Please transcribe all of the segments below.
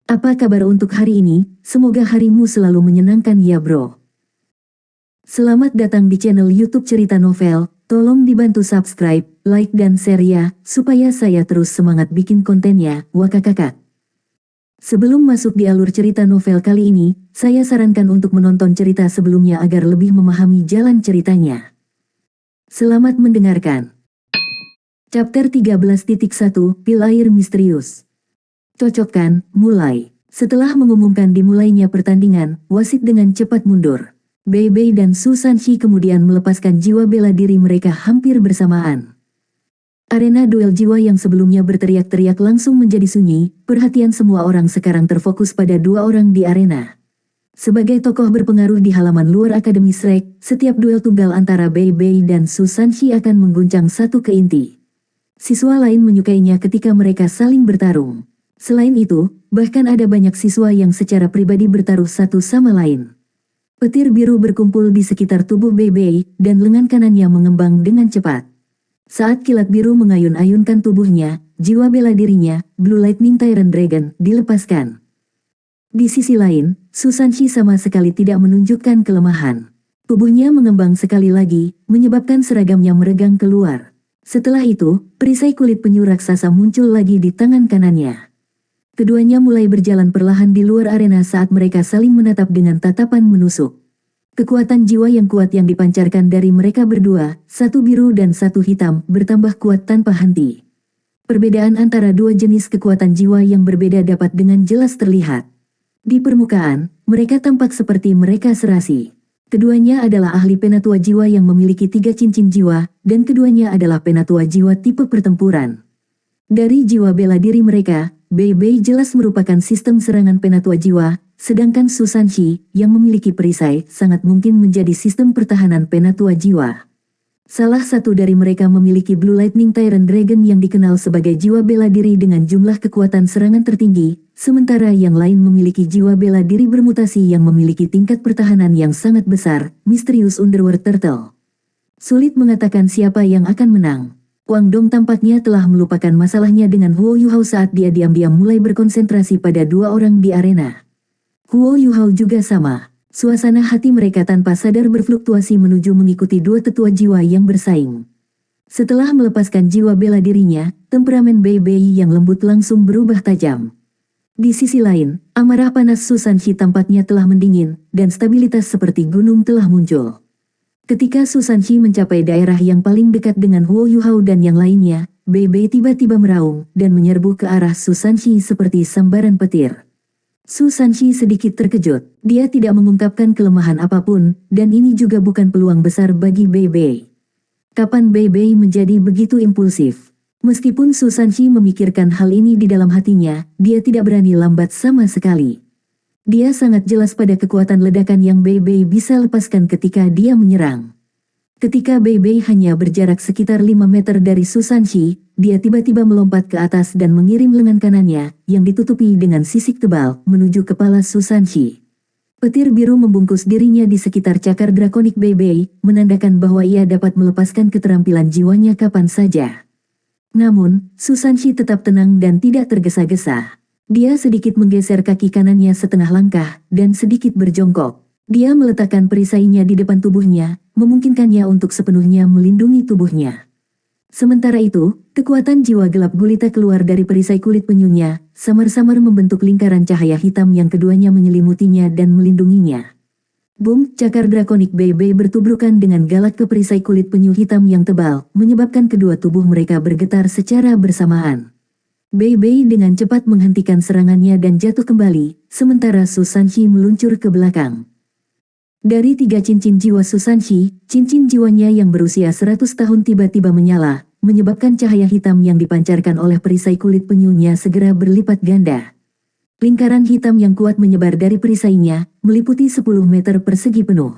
Apa kabar untuk hari ini? Semoga harimu selalu menyenangkan ya bro. Selamat datang di channel YouTube Cerita Novel. Tolong dibantu subscribe, like dan share ya, supaya saya terus semangat bikin kontennya, wakakakak. Sebelum masuk di alur cerita novel kali ini, saya sarankan untuk menonton cerita sebelumnya agar lebih memahami jalan ceritanya. Selamat mendengarkan. Chapter 13.1, Pil Air Misterius. Cocokkan, mulai. Setelah mengumumkan dimulainya pertandingan, wasit dengan cepat mundur. Bei Bei dan Su Sanxi kemudian melepaskan jiwa bela diri mereka hampir bersamaan. Arena duel jiwa yang sebelumnya berteriak-teriak langsung menjadi sunyi, perhatian semua orang sekarang terfokus pada dua orang di arena. Sebagai tokoh berpengaruh di halaman luar Akademi Shrek, setiap duel tunggal antara Bei Bei dan Su Sanxi akan mengguncang satu ke inti. Siswa lain menyukainya ketika mereka saling bertarung. Selain itu, bahkan ada banyak siswa yang secara pribadi bertaruh satu sama lain. Petir biru berkumpul di sekitar tubuh Bei Bei, dan lengan kanannya mengembang dengan cepat. Saat kilat biru mengayun-ayunkan tubuhnya, jiwa bela dirinya, Blue Lightning Tyrant Dragon, dilepaskan. Di sisi lain, Su Sanxi sama sekali tidak menunjukkan kelemahan. Tubuhnya mengembang sekali lagi, menyebabkan seragamnya meregang keluar. Setelah itu, perisai kulit penyu raksasa muncul lagi di tangan kanannya. Keduanya mulai berjalan perlahan di luar arena saat mereka saling menatap dengan tatapan menusuk. Kekuatan jiwa yang kuat yang dipancarkan dari mereka berdua, satu biru dan satu hitam, bertambah kuat tanpa henti. Perbedaan antara dua jenis kekuatan jiwa yang berbeda dapat dengan jelas terlihat. Di permukaan, mereka tampak seperti mereka serasi. Keduanya adalah ahli penatua jiwa yang memiliki 3 cincin jiwa, dan keduanya adalah penatua jiwa tipe pertempuran. Dari jiwa bela diri mereka, Bei Bei jelas merupakan sistem serangan penatua jiwa, sedangkan Su Sanxi, yang memiliki perisai, sangat mungkin menjadi sistem pertahanan penatua jiwa. Salah satu dari mereka memiliki Blue Lightning Tyrant Dragon yang dikenal sebagai jiwa bela diri dengan jumlah kekuatan serangan tertinggi, sementara yang lain memiliki jiwa bela diri bermutasi yang memiliki tingkat pertahanan yang sangat besar, Mysterious Underworld Turtle. Sulit mengatakan siapa yang akan menang. Wang Dong tampaknya telah melupakan masalahnya dengan Huo Yuhao saat dia diam-diam mulai berkonsentrasi pada dua orang di arena. Huo Yuhao juga sama. Suasana hati mereka tanpa sadar berfluktuasi menuju mengikuti dua tetua jiwa yang bersaing. Setelah melepaskan jiwa bela dirinya, temperamen Bei Bei yang lembut langsung berubah tajam. Di sisi lain, amarah panas Su Sanxi tampaknya telah mendingin, dan stabilitas seperti gunung telah muncul. Ketika Su Sanxi mencapai daerah yang paling dekat dengan Huo Yuhao dan yang lainnya, Bei Bei tiba-tiba meraung dan menyerbu ke arah Su Sanxi seperti sambaran petir. Su Sanxi sedikit terkejut, dia tidak mengungkapkan kelemahan apapun, dan ini juga bukan peluang besar bagi Bei Bei. Kapan Bei Bei menjadi begitu impulsif? Meskipun Su Sanxi memikirkan hal ini di dalam hatinya, dia tidak berani lambat sama sekali. Dia sangat jelas pada kekuatan ledakan yang Bei Bei bisa lepaskan ketika dia menyerang. Ketika Bei Bei hanya berjarak sekitar 5 meter dari Su Sanxi, dia tiba-tiba melompat ke atas dan mengirim lengan kanannya, yang ditutupi dengan sisik tebal, menuju kepala Su Sanxi. Petir biru membungkus dirinya di sekitar cakar drakonik Bei Bei, menandakan bahwa ia dapat melepaskan keterampilan jiwanya kapan saja. Namun, Su Sanxi tetap tenang dan tidak tergesa-gesa. Dia sedikit menggeser kaki kanannya setengah langkah, dan sedikit berjongkok. Dia meletakkan perisainya di depan tubuhnya, memungkinkannya untuk sepenuhnya melindungi tubuhnya. Sementara itu, kekuatan jiwa gelap gulita keluar dari perisai kulit penyunya, samar-samar membentuk lingkaran cahaya hitam yang keduanya menyelimutinya dan melindunginya. Boom, cakar drakonik Bei Bei bertubrukan dengan galak ke perisai kulit penyu hitam yang tebal, menyebabkan kedua tubuh mereka bergetar secara bersamaan. Bei Bei dengan cepat menghentikan serangannya dan jatuh kembali, sementara Su Sanxi meluncur ke belakang. Dari 3 cincin jiwa Su Sanxi, cincin jiwanya yang berusia 100 tahun tiba-tiba menyala, menyebabkan cahaya hitam yang dipancarkan oleh perisai kulit penyunya segera berlipat ganda. Lingkaran hitam yang kuat menyebar dari perisainya, meliputi 10 meter persegi penuh.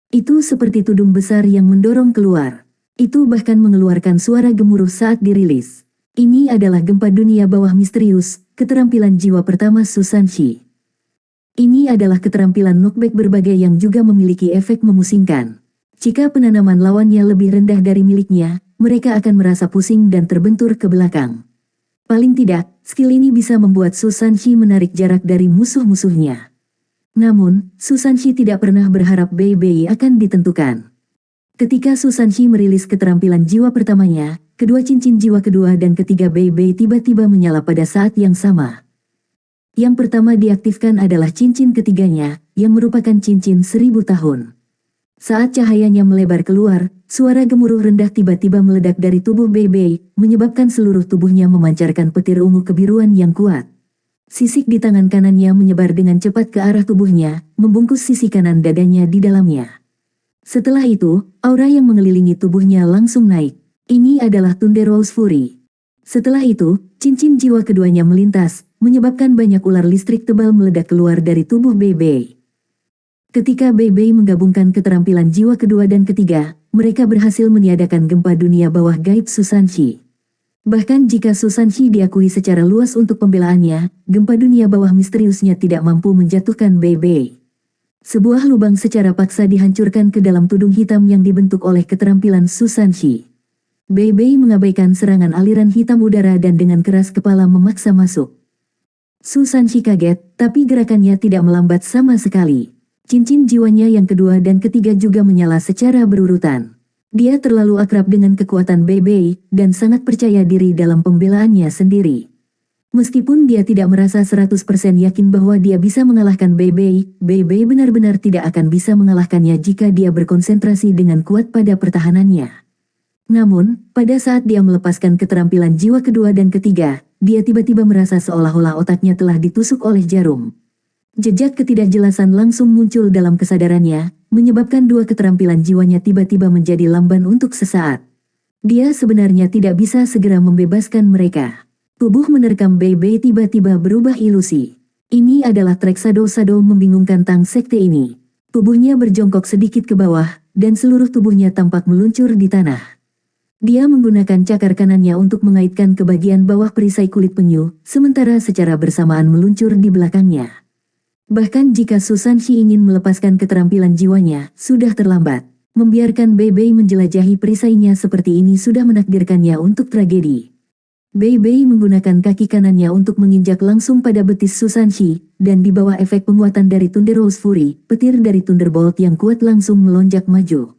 Itu seperti tudung besar yang mendorong keluar. Itu bahkan mengeluarkan suara gemuruh saat dirilis. Ini adalah gempa dunia bawah misterius, keterampilan jiwa pertama Su Sanxi. Ini adalah keterampilan knockback berbagai yang juga memiliki efek memusingkan. Jika penanaman lawannya lebih rendah dari miliknya, mereka akan merasa pusing dan terbentur ke belakang. Paling tidak, skill ini bisa membuat Su Sanshi menarik jarak dari musuh-musuhnya. Namun, Su Sanshi tidak pernah berharap Bei Bei akan ditentukan. Ketika Su Sanshi merilis keterampilan jiwa pertamanya, kedua cincin jiwa kedua dan ketiga Bei Bei tiba-tiba menyala pada saat yang sama. Yang pertama diaktifkan adalah cincin ketiganya, yang merupakan cincin 1000 tahun. Saat cahayanya melebar keluar, suara gemuruh rendah tiba-tiba meledak dari tubuh Bei Bei, menyebabkan seluruh tubuhnya memancarkan petir ungu kebiruan yang kuat. Sisik di tangan kanannya menyebar dengan cepat ke arah tubuhnya, membungkus sisi kanan dadanya di dalamnya. Setelah itu, aura yang mengelilingi tubuhnya langsung naik. Ini adalah Thunder Rose Fury. Setelah itu, cincin jiwa keduanya melintas, menyebabkan banyak ular listrik tebal meledak keluar dari tubuh Bei Bei. Ketika Bei Bei menggabungkan keterampilan jiwa kedua dan ketiga, mereka berhasil meniadakan gempa dunia bawah gaib Su Sanshi. Bahkan jika Su Sanshi diakui secara luas untuk pembelaannya, gempa dunia bawah misteriusnya tidak mampu menjatuhkan Bei Bei. Sebuah lubang secara paksa dihancurkan ke dalam tudung hitam yang dibentuk oleh keterampilan Su Sanshi. Bei Bei mengabaikan serangan aliran hitam udara dan dengan keras kepala memaksa masuk. Su Sanshi kaget, tapi gerakannya tidak melambat sama sekali. Cincin jiwanya yang kedua dan ketiga juga menyala secara berurutan. Dia terlalu akrab dengan kekuatan Bei Bei, dan sangat percaya diri dalam pembelaannya sendiri. Meskipun dia tidak merasa 100% yakin bahwa dia bisa mengalahkan Bei Bei benar-benar tidak akan bisa mengalahkannya jika dia berkonsentrasi dengan kuat pada pertahanannya. Namun, pada saat dia melepaskan keterampilan jiwa kedua dan ketiga, dia tiba-tiba merasa seolah-olah otaknya telah ditusuk oleh jarum. Jejak ketidakjelasan langsung muncul dalam kesadarannya, menyebabkan dua keterampilan jiwanya tiba-tiba menjadi lamban untuk sesaat. Dia sebenarnya tidak bisa segera membebaskan mereka. Tubuh menerkam Bei Bei tiba-tiba berubah ilusi. Ini adalah trek Shadow membingungkan Tang Sekte ini. Tubuhnya berjongkok sedikit ke bawah, dan seluruh tubuhnya tampak meluncur di tanah. Dia menggunakan cakar kanannya untuk mengaitkan ke bagian bawah perisai kulit penyu, sementara secara bersamaan meluncur di belakangnya. Bahkan jika Su Sanshi ingin melepaskan keterampilan jiwanya, sudah terlambat. Membiarkan Bei Bei menjelajahi perisainya seperti ini sudah menakdirkannya untuk tragedi. Bei Bei menggunakan kaki kanannya untuk menginjak langsung pada betis Su Sanshi, dan di bawah efek penguatan dari Thunder Rose Fury, petir dari Thunderbolt yang kuat langsung melonjak maju.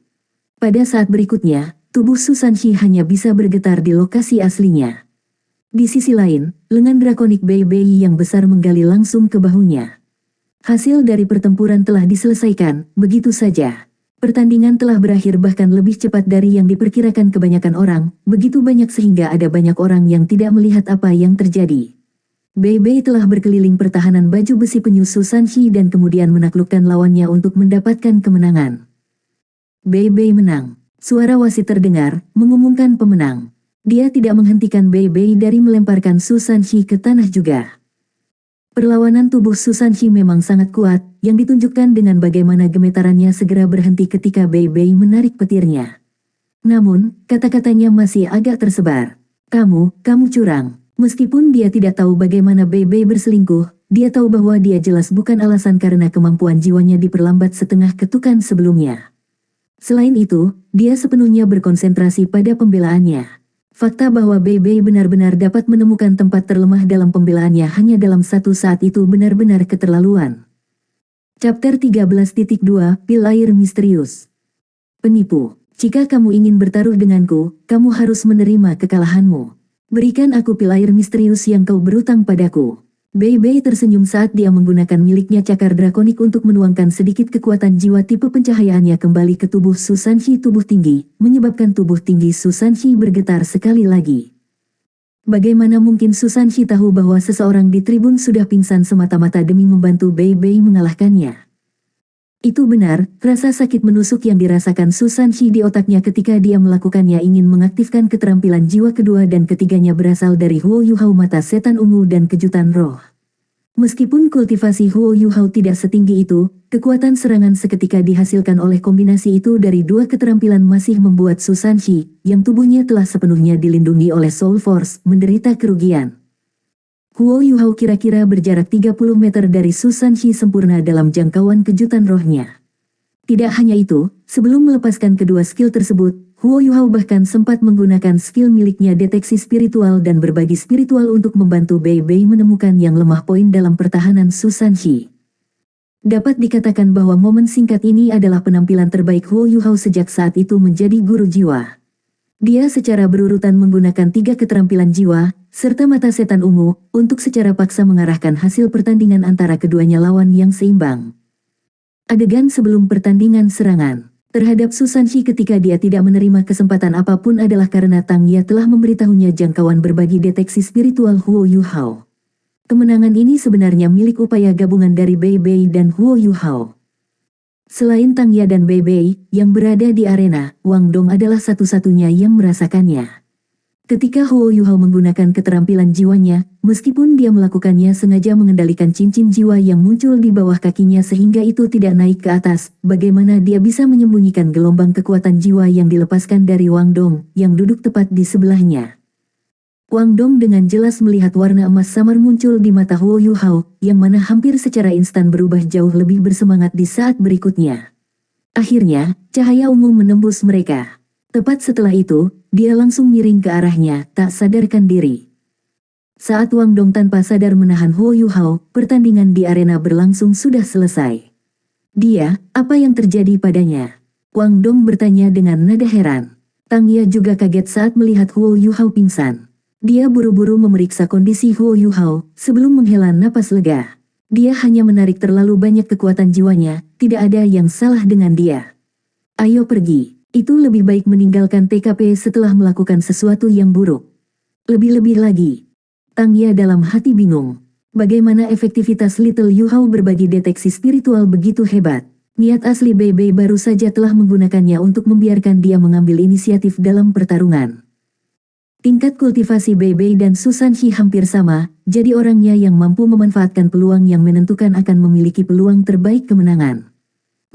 Pada saat berikutnya, tubuh Su Sanshi hanya bisa bergetar di lokasi aslinya. Di sisi lain, lengan drakonik Bei Bei yang besar menggali langsung ke bahunya. Hasil dari pertempuran telah diselesaikan, begitu saja. Pertandingan telah berakhir bahkan lebih cepat dari yang diperkirakan kebanyakan orang, begitu banyak sehingga ada banyak orang yang tidak melihat apa yang terjadi. Bei Bei telah berkeliling pertahanan baju besi penyu Su Sanshi dan kemudian menaklukkan lawannya untuk mendapatkan kemenangan. Bei Bei menang. Suara wasit terdengar, mengumumkan pemenang. Dia tidak menghentikan Bei Bei dari melemparkan Su Sanshi ke tanah juga. Perlawanan tubuh Su Sanshi memang sangat kuat, yang ditunjukkan dengan bagaimana gemetarannya segera berhenti ketika Bei Bei menarik petirnya. Namun, kata-katanya masih agak tersebar. Kamu curang. Meskipun dia tidak tahu bagaimana Bei Bei berselingkuh, dia tahu bahwa dia jelas bukan alasan karena kemampuan jiwanya diperlambat setengah ketukan sebelumnya. Selain itu, dia sepenuhnya berkonsentrasi pada pembelaannya. Fakta bahwa Bei Bei benar-benar dapat menemukan tempat terlemah dalam pembelaannya hanya dalam satu saat itu benar-benar keterlaluan. Chapter 13.2 Pil Air Misterius. Penipu, jika kamu ingin bertaruh denganku, kamu harus menerima kekalahanmu. Berikan aku pil air misterius yang kau berutang padaku. Bei Bei tersenyum saat dia menggunakan miliknya cakar drakonik untuk menuangkan sedikit kekuatan jiwa tipe pencahayaannya kembali ke tubuh Su Sanshi tubuh tinggi, menyebabkan tubuh tinggi Su Sanshi bergetar sekali lagi. Bagaimana mungkin Su Sanshi tahu bahwa seseorang di tribun sudah pingsan semata-mata demi membantu Bei Bei mengalahkannya? Itu benar, rasa sakit menusuk yang dirasakan Su Sanshi di otaknya ketika dia melakukannya ingin mengaktifkan keterampilan jiwa kedua dan ketiganya berasal dari Huo Yuhao mata setan ungu dan kejutan roh. Meskipun kultivasi Huo Yuhao tidak setinggi itu, kekuatan serangan seketika dihasilkan oleh kombinasi itu dari dua keterampilan masih membuat Su Sanshi, yang tubuhnya telah sepenuhnya dilindungi oleh Soul Force, menderita kerugian. Huo Yuhao kira-kira berjarak 30 meter dari Su Sanshi sempurna dalam jangkauan kejutan rohnya. Tidak hanya itu, sebelum melepaskan kedua skill tersebut, Huo Yuhao bahkan sempat menggunakan skill miliknya deteksi spiritual dan berbagi spiritual untuk membantu Bei Bei menemukan yang lemah poin dalam pertahanan Su Sanxi. Dapat dikatakan bahwa momen singkat ini adalah penampilan terbaik Huo Yuhao sejak saat itu menjadi guru jiwa. Dia secara berurutan menggunakan 3 keterampilan jiwa, serta mata setan ungu, untuk secara paksa mengarahkan hasil pertandingan antara keduanya lawan yang seimbang. Adegan sebelum pertandingan serangan terhadap Su Sanxi ketika dia tidak menerima kesempatan apapun adalah karena Tang Ye telah memberitahunya jangkauan berbagi deteksi spiritual Huo Yuhao. Kemenangan ini sebenarnya milik upaya gabungan dari Bei Bei dan Huo Yuhao. Selain Tang Ye dan Bei Bei yang berada di arena, Wang Dong adalah satu-satunya yang merasakannya. Ketika Huo Yuhao menggunakan keterampilan jiwanya, meskipun dia melakukannya sengaja mengendalikan cincin jiwa yang muncul di bawah kakinya sehingga itu tidak naik ke atas, bagaimana dia bisa menyembunyikan gelombang kekuatan jiwa yang dilepaskan dari Wang Dong, yang duduk tepat di sebelahnya. Wang Dong dengan jelas melihat warna emas samar muncul di mata Huo Yuhao, yang mana hampir secara instan berubah jauh lebih bersemangat di saat berikutnya. Akhirnya, cahaya ungu menembus mereka. Tepat setelah itu, dia langsung miring ke arahnya, tak sadarkan diri. Saat Wang Dong tanpa sadar menahan Huo Yuhao, pertandingan di arena berlangsung sudah selesai. Dia, apa yang terjadi padanya? Wang Dong bertanya dengan nada heran. Tang Ye juga kaget saat melihat Huo Yuhao pingsan. Dia buru-buru memeriksa kondisi Huo Yuhao, sebelum menghela napas lega. Dia hanya menarik terlalu banyak kekuatan jiwanya, tidak ada yang salah dengan dia. Ayo pergi, itu lebih baik meninggalkan TKP setelah melakukan sesuatu yang buruk. Lebih-lebih lagi. Tang Ye dalam hati bingung. Bagaimana efektivitas Little Yuhao berbagi deteksi spiritual begitu hebat. Niat asli Bei Bei baru saja telah menggunakannya untuk membiarkan dia mengambil inisiatif dalam pertarungan. Tingkat kultivasi Bei Bei dan Su Sanxi hampir sama, jadi orangnya yang mampu memanfaatkan peluang yang menentukan akan memiliki peluang terbaik kemenangan.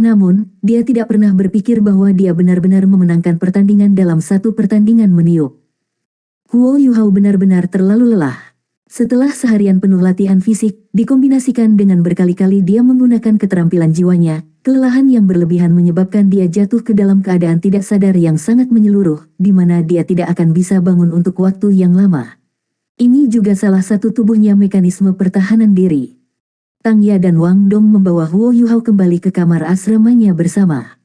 Namun, dia tidak pernah berpikir bahwa dia benar-benar memenangkan pertandingan dalam satu pertandingan meniup. Huo Yuhao benar-benar terlalu lelah. Setelah seharian penuh latihan fisik, dikombinasikan dengan berkali-kali dia menggunakan keterampilan jiwanya, kelelahan yang berlebihan menyebabkan dia jatuh ke dalam keadaan tidak sadar yang sangat menyeluruh, di mana dia tidak akan bisa bangun untuk waktu yang lama. Ini juga salah satu tubuhnya mekanisme pertahanan diri. Tang Ye dan Wang Dong membawa Huo Yuhao kembali ke kamar asramanya bersama.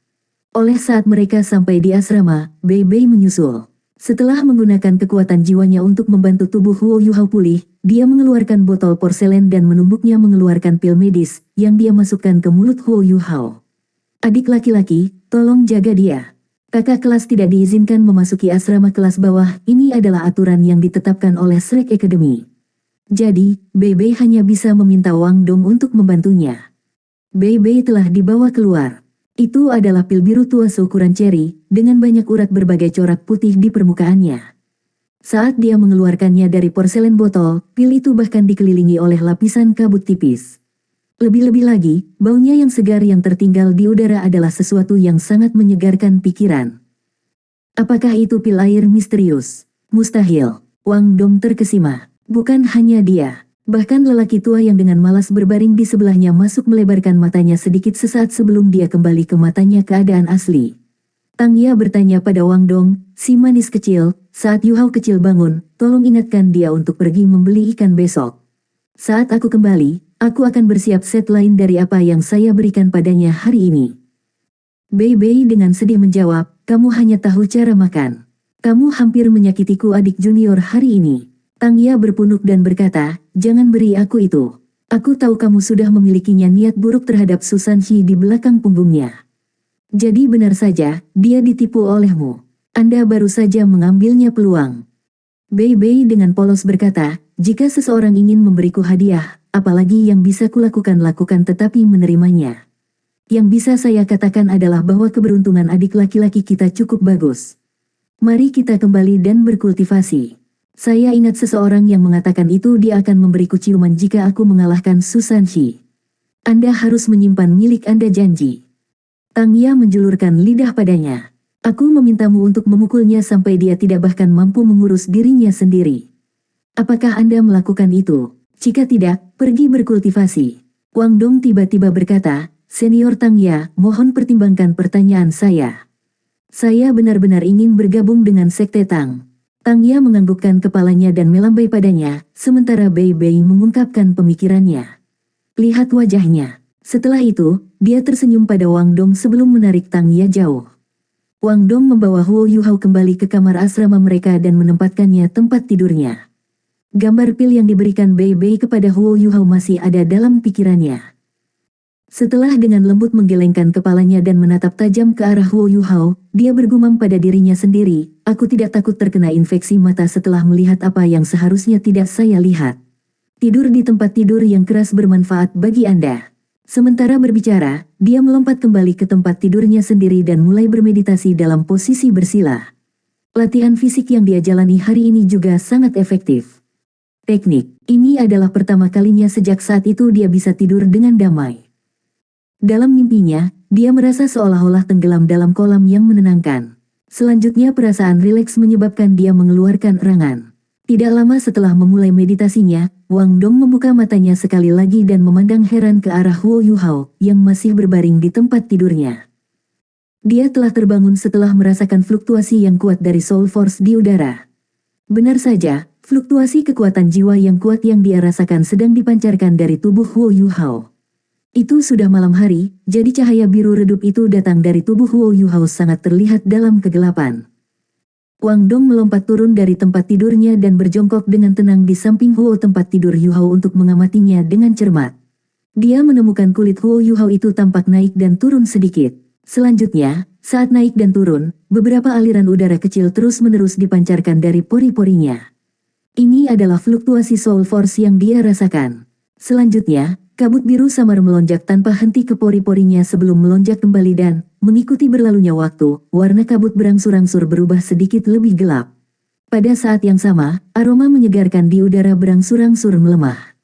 Oleh saat mereka sampai di asrama, Bei Bei menyusul. Setelah menggunakan kekuatan jiwanya untuk membantu tubuh Huo Yuhao pulih, dia mengeluarkan botol porselen dan menumbuknya mengeluarkan pil medis, yang dia masukkan ke mulut Huo Yuhao. Adik laki-laki, tolong jaga dia. Kakak kelas tidak diizinkan memasuki asrama kelas bawah, ini adalah aturan yang ditetapkan oleh Shrek Academy. Jadi, Bei Bei hanya bisa meminta Wang Dong untuk membantunya. Bei Bei telah dibawa keluar. Itu adalah pil biru tua seukuran ceri, dengan banyak urat berbagai corak putih di permukaannya. Saat dia mengeluarkannya dari porselen botol, pil itu bahkan dikelilingi oleh lapisan kabut tipis. Lebih-lebih lagi, baunya yang segar yang tertinggal di udara adalah sesuatu yang sangat menyegarkan pikiran. Apakah itu pil air misterius? Mustahil. Wang Dong terkesima. Bukan hanya dia. Bahkan lelaki tua yang dengan malas berbaring di sebelahnya masuk melebarkan matanya sedikit sesaat sebelum dia kembali ke matanya keadaan asli. Tang Ye bertanya pada Wang Dong, si manis kecil, saat Yuhao kecil bangun, tolong ingatkan dia untuk pergi membeli ikan besok. Saat aku kembali, aku akan bersiap set lain dari apa yang saya berikan padanya hari ini. Bei Bei dengan sedih menjawab, kamu hanya tahu cara makan. Kamu hampir menyakitiku adik junior hari ini. Tang Ye berpunuk dan berkata, jangan beri aku itu. Aku tahu kamu sudah memilikinya niat buruk terhadap Su Sanxi di belakang punggungnya. Jadi benar saja, dia ditipu olehmu. Anda baru saja mengambilnya peluang. Bei Bei dengan polos berkata, jika seseorang ingin memberiku hadiah, apalagi yang bisa kulakukan lakukan tetapi menerimanya. Yang bisa saya katakan adalah bahwa keberuntungan adik laki-laki kita cukup bagus. Mari kita kembali dan berkultivasi. Saya ingat seseorang yang mengatakan itu dia akan memberiku ciuman jika aku mengalahkan Su Sanxi. Anda harus menyimpan milik Anda janji. Tang Ye menjulurkan lidah padanya. Aku memintamu untuk memukulnya sampai dia tidak bahkan mampu mengurus dirinya sendiri. Apakah Anda melakukan itu? Jika tidak, pergi berkultivasi. Wang Dong tiba-tiba berkata, Senior Tang Ye, mohon pertimbangkan pertanyaan saya. Saya benar-benar ingin bergabung dengan Sekte Tang. Tangya menganggukkan kepalanya dan melambai padanya, sementara Bei Bei mengungkapkan pemikirannya. Lihat wajahnya. Setelah itu, dia tersenyum pada Wang Dong sebelum menarik Tangya jauh. Wang Dong membawa Huo Yuhao kembali ke kamar asrama mereka dan menempatkannya tempat tidurnya. Gambar pil yang diberikan Bei Bei kepada Huo Yuhao masih ada dalam pikirannya. Setelah dengan lembut menggelengkan kepalanya dan menatap tajam ke arah Huo Yuhao, dia bergumam pada dirinya sendiri, aku tidak takut terkena infeksi mata setelah melihat apa yang seharusnya tidak saya lihat. Tidur di tempat tidur yang keras bermanfaat bagi Anda. Sementara berbicara, dia melompat kembali ke tempat tidurnya sendiri dan mulai bermeditasi dalam posisi bersila. Latihan fisik yang dia jalani hari ini juga sangat efektif. Teknik, ini adalah pertama kalinya sejak saat itu dia bisa tidur dengan damai. Dalam mimpinya, dia merasa seolah-olah tenggelam dalam kolam yang menenangkan. Selanjutnya perasaan rileks menyebabkan dia mengeluarkan erangan. Tidak lama setelah memulai meditasinya, Wang Dong membuka matanya sekali lagi dan memandang heran ke arah Huo Yuhao yang masih berbaring di tempat tidurnya. Dia telah terbangun setelah merasakan fluktuasi yang kuat dari Soul Force di udara. Benar saja, fluktuasi kekuatan jiwa yang kuat yang dia rasakan sedang dipancarkan dari tubuh Huo Yuhao. Itu sudah malam hari, jadi cahaya biru redup itu datang dari tubuh Huo Yuhao sangat terlihat dalam kegelapan. Wang Dong melompat turun dari tempat tidurnya dan berjongkok dengan tenang di samping Huo tempat tidur Yuhao untuk mengamatinya dengan cermat. Dia menemukan kulit Huo Yuhao itu tampak naik dan turun sedikit. Selanjutnya, saat naik dan turun, beberapa aliran udara kecil terus-menerus dipancarkan dari pori-porinya. Ini adalah fluktuasi Soul Force yang dia rasakan. Selanjutnya, kabut biru samar melonjak tanpa henti ke pori-porinya sebelum melonjak kembali dan, mengikuti berlalunya waktu, warna kabut berangsur-angsur berubah sedikit lebih gelap. Pada saat yang sama, aroma menyegarkan di udara berangsur-angsur melemah.